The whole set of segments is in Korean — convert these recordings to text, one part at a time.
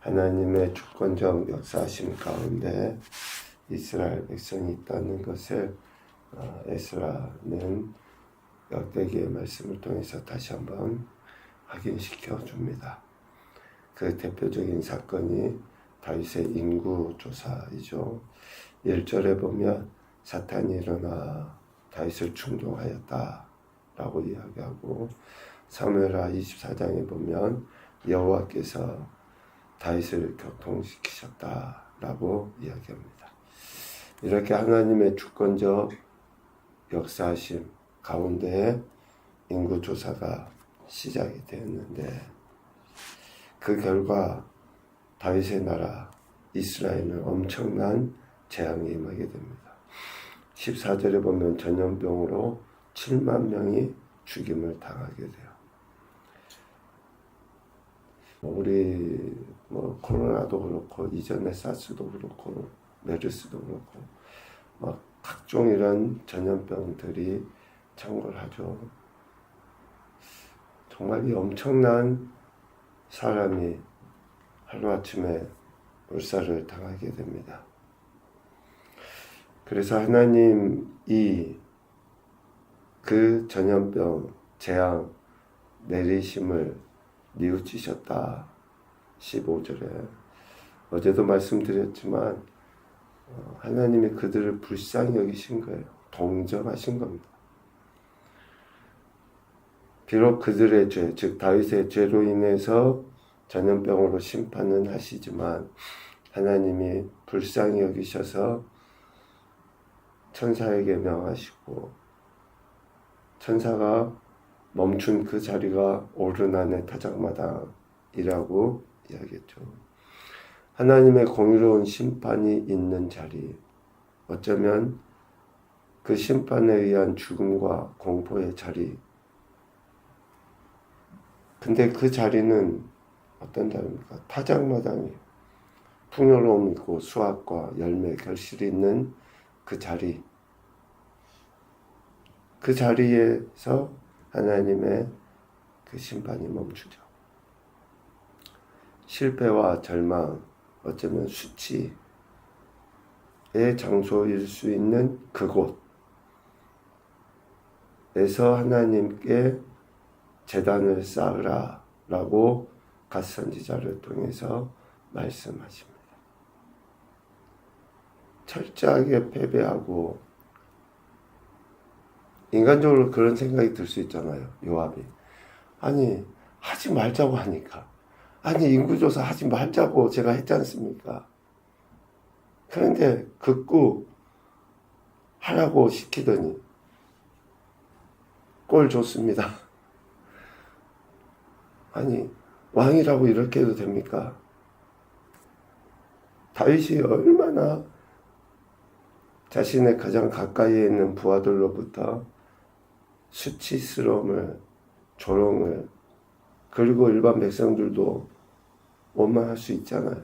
하나님의 주권적 역사하심 가운데 이스라엘 백성이 있다는 것을 에스라는 역대기의 말씀을 통해서 다시 한번 확인시켜 줍니다. 그 대표적인 사건이 다윗의 인구조사이죠. 1절에 보면 사탄이 일어나 다윗을 충동하였다라고 이야기하고, 사무엘하 24장에 보면 여호와께서 다윗을 교통시키셨다라고 이야기합니다. 이렇게 하나님의 주권적 역사하심 가운데 인구조사가 시작이 되었는데, 그 결과 다윗의 나라 이스라엘은 엄청난 재앙이 임하게 됩니다. 14절에 보면 전염병으로 7만 명이 죽임을 당하게 돼요. 우리 코로나도 그렇고 이전에 사스도 그렇고 메르스도 그렇고 각종 이런 전염병들이 창궐하죠. 정말 이 엄청난 사람이 하루아침에 물살을 당하게 됩니다. 그래서 하나님이 그 전염병, 재앙, 내리심을 뉘우치셨다. 15절에 어제도 말씀드렸지만 하나님이 그들을 불쌍히 여기신 거예요. 동정하신 겁니다. 비록 그들의 죄, 즉 다윗의 죄로 인해서 전염병으로 심판은 하시지만 하나님이 불쌍히 여기셔서 천사에게 명하시고, 천사가 멈춘 그 자리가 오르난의 타작마당이라고 이야기했죠. 하나님의 공의로운 심판이 있는 자리, 어쩌면 그 심판에 의한 죽음과 공포의 자리. 근데 그 자리는 어떤 자리입니까? 타작마당이에요. 풍요로움 있고 수확과 열매, 결실이 있는 그 자리. 그 자리에서 하나님의 그 심판이 멈추죠. 실패와 절망, 어쩌면 수치의 장소일 수 있는 그곳에서 하나님께 제단을 쌓으라 라고 갓 선지자를 통해서 말씀하십니다. 철저하게 패배하고, 인간적으로 그런 생각이 들 수 있잖아요. 요압이 아니 하지 말자고 하니까, 아니 인구조사 하지 말자고 제가 했지 않습니까? 그런데 극구 하라고 시키더니 꼴 좋습니다. 아니 왕이라고 이렇게 해도 됩니까? 다윗이 얼마나 자신의 가장 가까이에 있는 부하들로부터 수치스러움을, 조롱을, 그리고 일반 백성들도 원망할 수 있잖아요.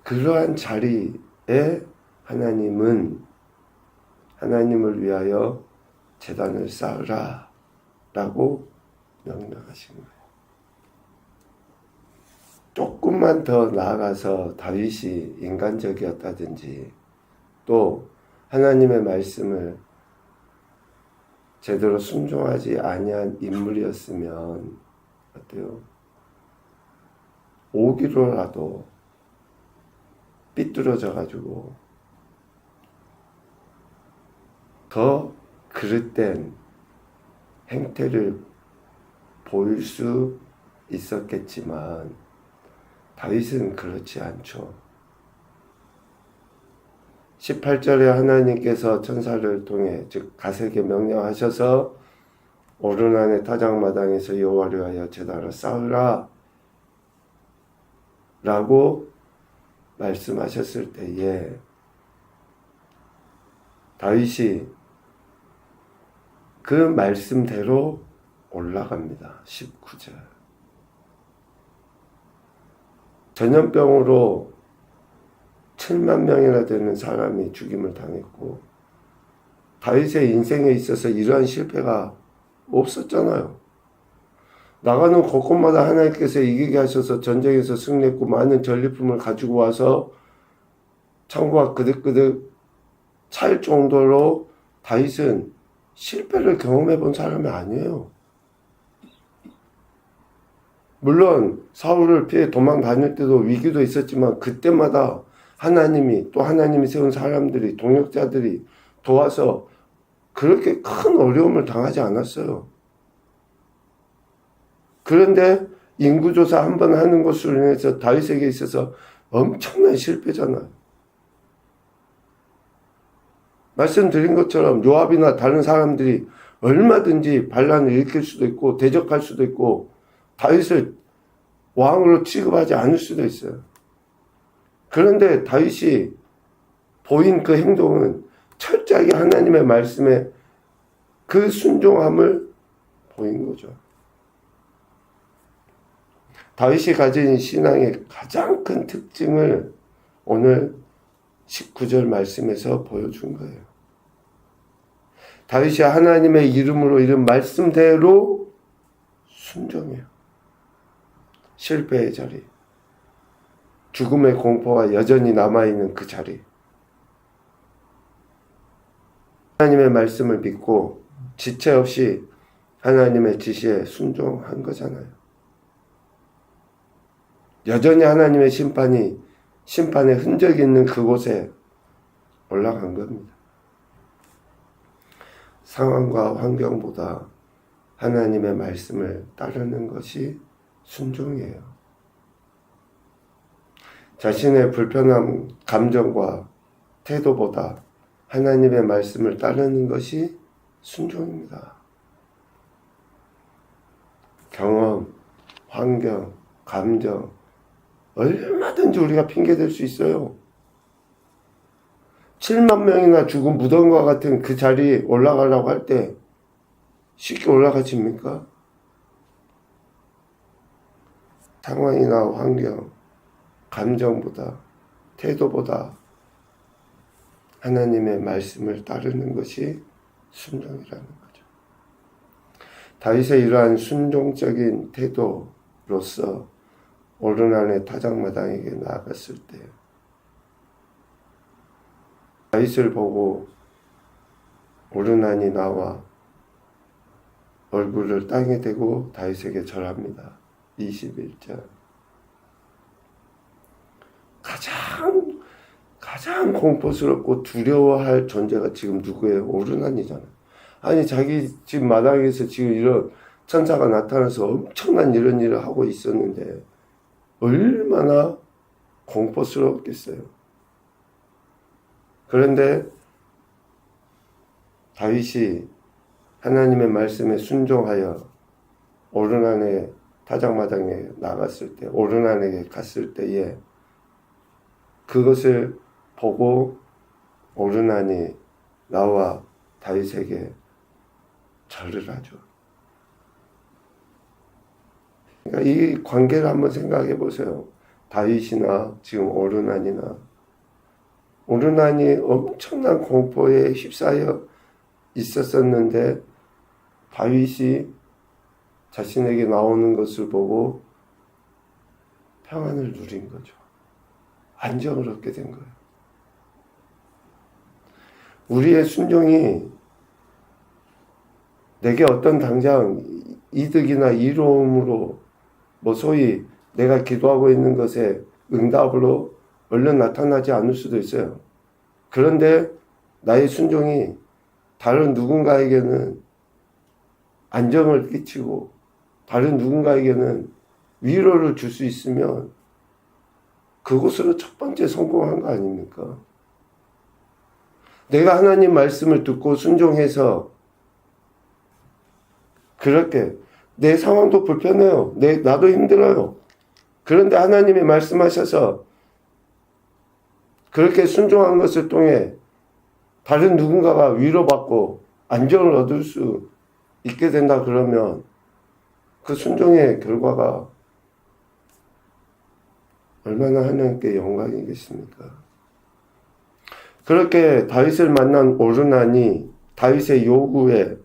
그러한 자리에 하나님은 하나님을 위하여 제단을 쌓으라 라고 명령하신 거예요. 조금만 더 나아가서 다윗이 인간적이었다든지 또 하나님의 말씀을 제대로 순종하지 아니한 인물이었으면 어때요? 오기로라도 삐뚤어져 가지고 더 그릇된 행태를 보일 수 있었겠지만 다윗은 그렇지 않죠. 18절에 하나님께서 천사를 통해, 즉 갓에게 명령하셔서 오르난의 타작마당에서 여호와를 위하여 제단을 쌓으라 라고 말씀하셨을 때에 다윗이 그 말씀대로 올라갑니다. 19절. 전염병으로 7만 명이나 되는 사람이 죽임을 당했고, 다윗의 인생에 있어서 이러한 실패가 없었잖아요. 나가는 곳곳마다 하나님께서 이기게 하셔서 전쟁에서 승리했고 많은 전리품을 가지고 와서 창고가 그득그득 찰 정도로 다윗은 실패를 경험해 본 사람이 아니에요. 물론 사울을 피해 도망 다닐 때도 위기도 있었지만 그때마다 하나님이 또 하나님이 세운 사람들이 동역자들이 도와서 그렇게 큰 어려움을 당하지 않았어요. 그런데 인구조사 한 번 하는 것으로 인해서 다윗에게 있어서 엄청난 실패잖아요. 말씀드린 것처럼 요압이나 다른 사람들이 얼마든지 반란을 일으킬 수도 있고 대적할 수도 있고 다윗을 왕으로 취급하지 않을 수도 있어요. 그런데 다윗이 보인 그 행동은 철저하게 하나님의 말씀에 그 순종함을 보인 거죠. 다윗이 가진 신앙의 가장 큰 특징을 오늘 19절 말씀에서 보여준 거예요. 다윗이 하나님의 이름으로 이른 말씀대로 순종해요. 실패의 자리, 죽음의 공포가 여전히 남아있는 그 자리. 하나님의 말씀을 믿고 지체 없이 하나님의 지시에 순종한 거잖아요. 여전히 하나님의 심판의 흔적이 있는 그곳에 올라간 겁니다. 상황과 환경보다 하나님의 말씀을 따르는 것이 순종이에요. 자신의 불편한 감정과 태도보다 하나님의 말씀을 따르는 것이 순종입니다. 경험, 환경, 감정 얼마든지 우리가 핑계댈 수 있어요. 7만 명이나 죽은 무덤과 같은 그 자리에 올라가려고 할 때 쉽게 올라가집니까? 상황이나 환경, 감정보다 태도보다 하나님의 말씀을 따르는 것이 순종이라는 거죠. 다윗의 이러한 순종적인 태도로서 오르난의 타작마당에게 나아갔을 때 다윗을 보고 오르난이 나와 얼굴을 땅에 대고 다윗에게 절합니다. 21절. 가장 공포스럽고 두려워할 존재가 지금 누구예요? 오르난이잖아요. 아니 자기 집 마당에서 지금 이런 천사가 나타나서 엄청난 이런 일을 하고 있었는데 얼마나 공포스럽겠어요. 그런데 다윗이 하나님의 말씀에 순종하여 오르난의 타작마당에 나갔을 때, 오르난에게 갔을 때에 그것을 보고 오르난이 나와 다윗에게 절을 하죠. 그러니까 이 관계를 한번 생각해 보세요. 다윗이나 지금 오르난이 엄청난 공포에 휩싸여 있었었는데 다윗이 자신에게 나오는 것을 보고 평안을 누린 거죠. 안정을 얻게 된 거예요. 우리의 순종이 내게 어떤 당장 이득이나 이로움으로 소위 내가 기도하고 있는 것에 응답으로 얼른 나타나지 않을 수도 있어요. 그런데 나의 순종이 다른 누군가에게는 안정을 끼치고 다른 누군가에게는 위로를 줄 수 있으면 그것으로 첫 번째 성공한 거 아닙니까? 내가 하나님 말씀을 듣고 순종해서 그렇게 내 상황도 불편해요. 나도 힘들어요. 그런데 하나님이 말씀하셔서 그렇게 순종한 것을 통해 다른 누군가가 위로받고 안정을 얻을 수 있게 된다 그러면 그 순종의 결과가 얼마나 하나님께 영광이겠습니까? 그렇게 다윗을 만난 오르난이 다윗의 요구에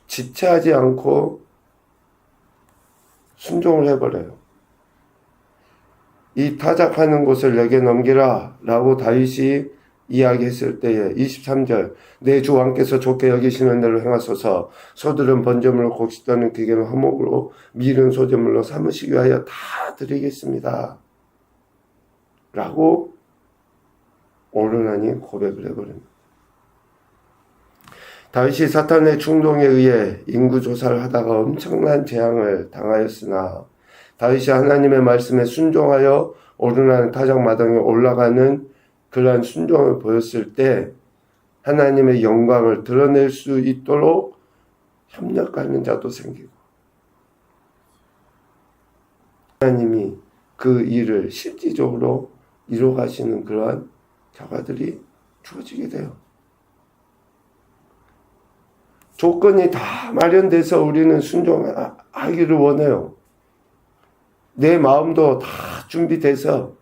지체하지 않고 순종을 해버려요. 이 타작하는 곳을 내게 넘기라 라고 다윗이 이야기했을 때에 23절 내 주 왕께서 좋게 여기시는 대로 행하소서. 소들은 번제물로 곡식떠는 기계는 화목으로 밀은 소제물로 삼으시기 위하여 다 드리겠습니다 라고 오르나니 고백을 해버립니다. 다윗이 사탄의 충동에 의해 인구조사를 하다가 엄청난 재앙을 당하였으나 다윗이 하나님의 말씀에 순종하여 오르나는 타작마당에 올라가는 그러한 순종을 보였을 때 하나님의 영광을 드러낼 수 있도록 협력하는 자도 생기고 하나님이 그 일을 실질적으로 이루어가시는 그러한 결과들이 주어지게 돼요. 조건이 다 마련돼서 우리는 순종하기를 원해요. 내 마음도 다 준비돼서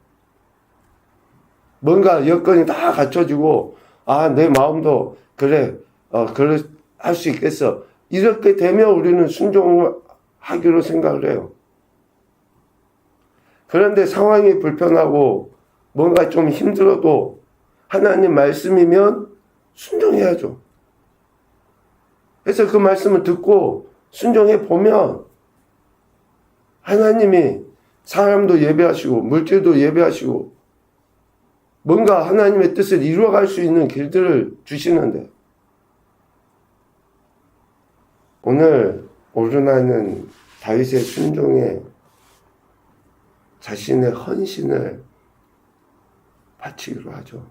뭔가 여건이 다 갖춰지고 내 마음도 그래 할 수 있겠어. 이렇게 되면 우리는 순종을 하기로 생각을 해요. 그런데 상황이 불편하고 뭔가 좀 힘들어도 하나님 말씀이면 순종해야죠. 그래서 그 말씀을 듣고 순종해 보면 하나님이 사람도 예배하시고 물질도 예배하시고 뭔가 하나님의 뜻을 이루어갈 수 있는 길들을 주시는데 오늘 오르나는 다윗의 순종에 자신의 헌신을 바치기로 하죠.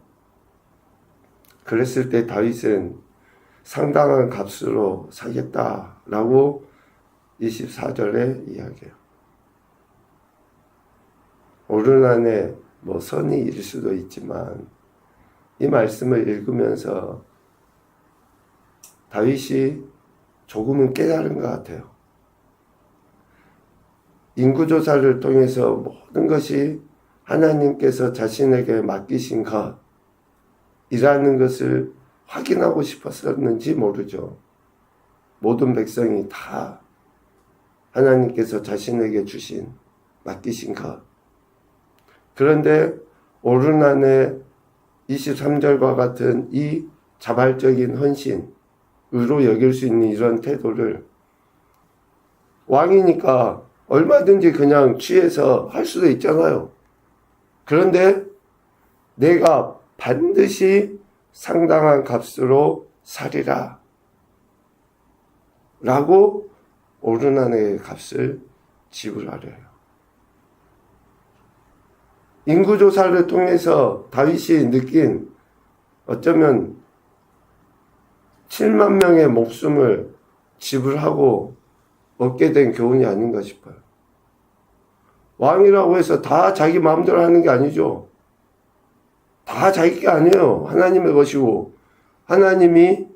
그랬을 때 다윗은 상당한 값으로 사겠다라고 24절에 이야기해요. 오르난의 선이 일 수도 있지만 이 말씀을 읽으면서 다윗이 조금은 깨달은 것 같아요. 인구조사를 통해서 모든 것이 하나님께서 자신에게 맡기신 것이라는 것을 확인하고 싶었었는지 모르죠. 모든 백성이 다 하나님께서 자신에게 맡기신 것. 그런데 오르난의 23절과 같은 이 자발적인 헌신으로 여길 수 있는 이런 태도를 왕이니까 얼마든지 그냥 취해서 할 수도 있잖아요. 그런데 내가 반드시 상당한 값으로 사리라 라고 오르난의 값을 지불하려 해요. 인구조사를 통해서 다윗이 느낀 어쩌면 7만 명의 목숨을 지불하고 얻게 된 교훈이 아닌가 싶어요. 왕이라고 해서 다 자기 마음대로 하는 게 아니죠. 다 자기 게 아니에요. 하나님의 것이고 하나님이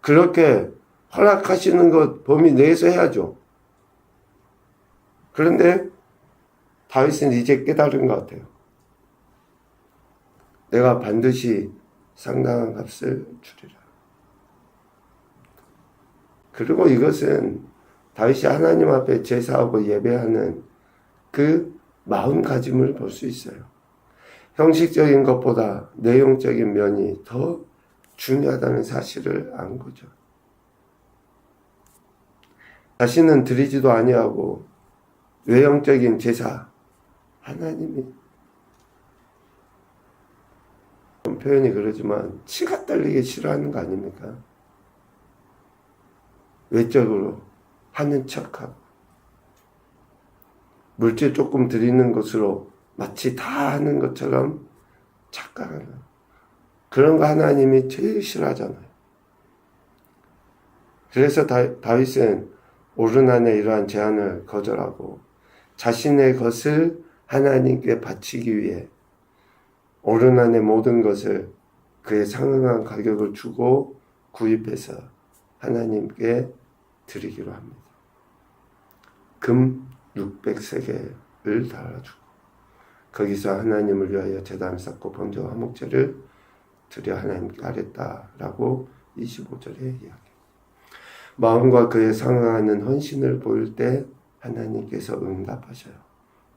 그렇게 허락하시는 것 범위 내에서 해야죠. 그런데 다윗은 이제 깨달은 것 같아요. 내가 반드시 상당한 값을 주리라. 그리고 이것은 다윗이 하나님 앞에 제사하고 예배하는 그 마음가짐을 볼 수 있어요. 형식적인 것보다 내용적인 면이 더 중요하다는 사실을 안 거죠. 자신은 드리지도 아니하고 외형적인 제사, 하나님이 표현이 그러지만 치가 떨리게 싫어하는 거 아닙니까? 외적으로 하는 척하고 물질 조금 드리는 것으로 마치 다 하는 것처럼 착각하는 그런 거 하나님이 제일 싫어하잖아요. 그래서 다윗은 오르난의 이러한 제안을 거절하고 자신의 것을 하나님께 바치기 위해 오르난의 모든 것을 그에 상응한 가격을 주고 구입해서 하나님께 드리기로 합니다. 금 600세겔을 달아주고 거기서 하나님을 위하여 제단을 쌓고 번제와 화목제를 드려 하나님께 아뢰다라고 25절에 이야기합니다. 마음과 그에 상응하는 헌신을 보일 때 하나님께서 응답하셔요.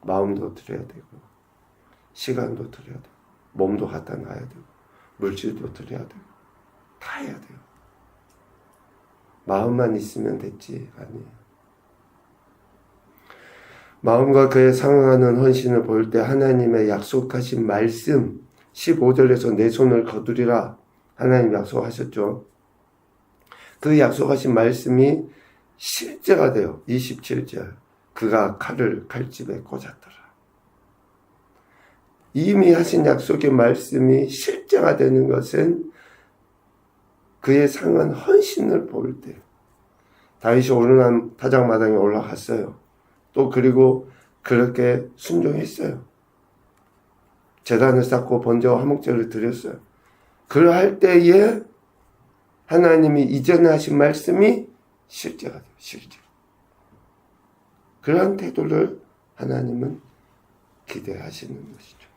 마음도 드려야 되고 시간도 드려야 되고 몸도 갖다 놔야 되고 물질도 드려야 되고 다 해야 돼요. 마음만 있으면 됐지 아니에요. 마음과 그에 상응하는 헌신을 보일 때 하나님의 약속하신 말씀 15절에서 내 손을 거두리라 하나님 약속하셨죠. 그 약속하신 말씀이 실제가 돼요. 27절 그가 칼을 칼집에 꽂았더라. 이미 하신 약속의 말씀이 실제가 되는 것은 그의 상한 헌신을 보일 때 다윗이 오르난 타작마당에 올라갔어요. 또 그리고 그렇게 순종했어요. 제단을 쌓고 번제와 화목제를 드렸어요. 그럴 때에 하나님이 이전에 하신 말씀이 실제가 돼요. 실제. 그러한 태도를 하나님은 기대하시는 것이죠.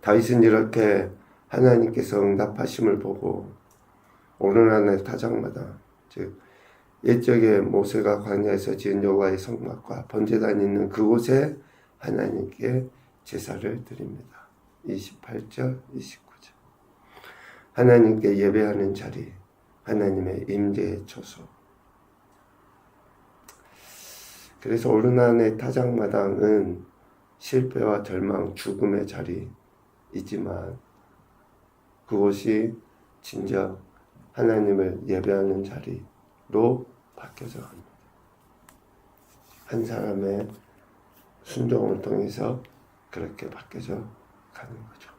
다윗은 이렇게 하나님께서 응답하심을 보고 오르난의 타작마당 즉 옛적에 모세가 광야에서 지은 여호와의 성막과 번제단이 있는 그곳에 하나님께 제사를 드립니다. 28절, 29절. 하나님께 예배하는 자리, 하나님의 임재의 처소. 그래서 오르난의 타작마당은 실패와 절망, 죽음의 자리이지만 그곳이 진정 하나님을 예배하는 자리로 바뀌어져 갑니다. 한 사람의 순종을 통해서 그렇게 바뀌어져 가는 거죠.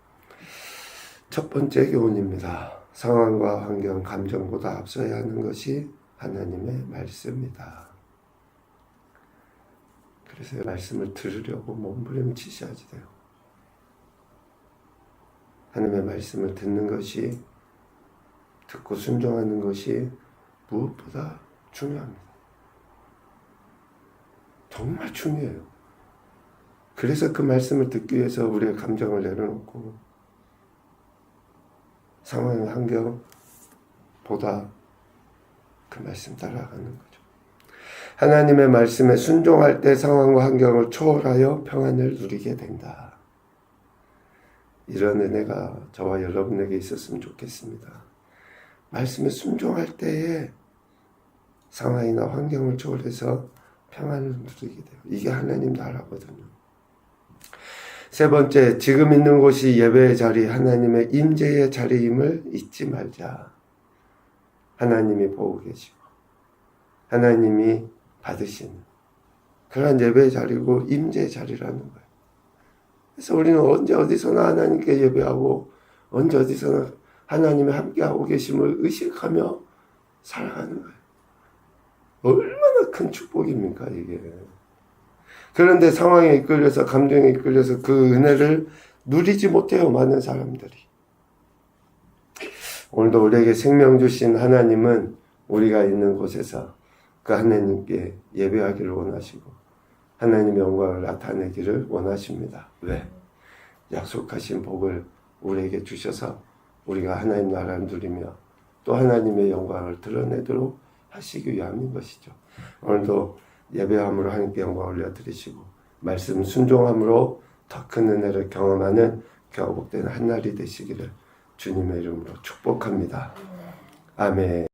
첫 번째 교훈입니다. 상황과 환경, 감정보다 앞서야 하는 것이 하나님의 말씀이다. 그래서 말씀을 들으려고 몸부림치셔야지 돼요. 하나님의 말씀을 듣는 것이 듣고 순종하는 것이 무엇보다 중요합니다. 정말 중요해요. 그래서 그 말씀을 듣기 위해서 우리의 감정을 내려놓고 상황의 환경보다 그 말씀 따라가는 거죠. 하나님의 말씀에 순종할 때 상황과 환경을 초월하여 평안을 누리게 된다. 이런 은혜가 저와 여러분에게 있었으면 좋겠습니다. 말씀에 순종할 때에 상황이나 환경을 초월해서 평안을 누리게 돼요. 이게 하나님 나라거든요. 세 번째, 지금 있는 곳이 예배의 자리, 하나님의 임재의 자리임을 잊지 말자. 하나님이 보고 계시고 하나님이 받으시는 그런 예배의 자리고 임재의 자리라는 거예요. 그래서 우리는 언제 어디서나 하나님께 예배하고 언제 어디서나 하나님이 함께하고 계심을 의식하며 살아가는 거예요. 얼마나 큰 축복입니까 이게. 그런데 상황에 이끌려서 감정에 이끌려서 그 은혜를 누리지 못해요. 많은 사람들이. 오늘도 우리에게 생명 주신 하나님은 우리가 있는 곳에서 그 하나님께 예배하기를 원하시고 하나님의 영광을 나타내기를 원하십니다. 왜? 약속하신 복을 우리에게 주셔서 우리가 하나님 나라를 누리며 또 하나님의 영광을 드러내도록 하시기 위함인 것이죠. 오늘도 예배함으로 하나님께 영광을 올려드리시고 말씀 순종함으로 더 큰 은혜를 경험하는 복된 한날이 되시기를 주님의 이름으로 축복합니다. 아멘.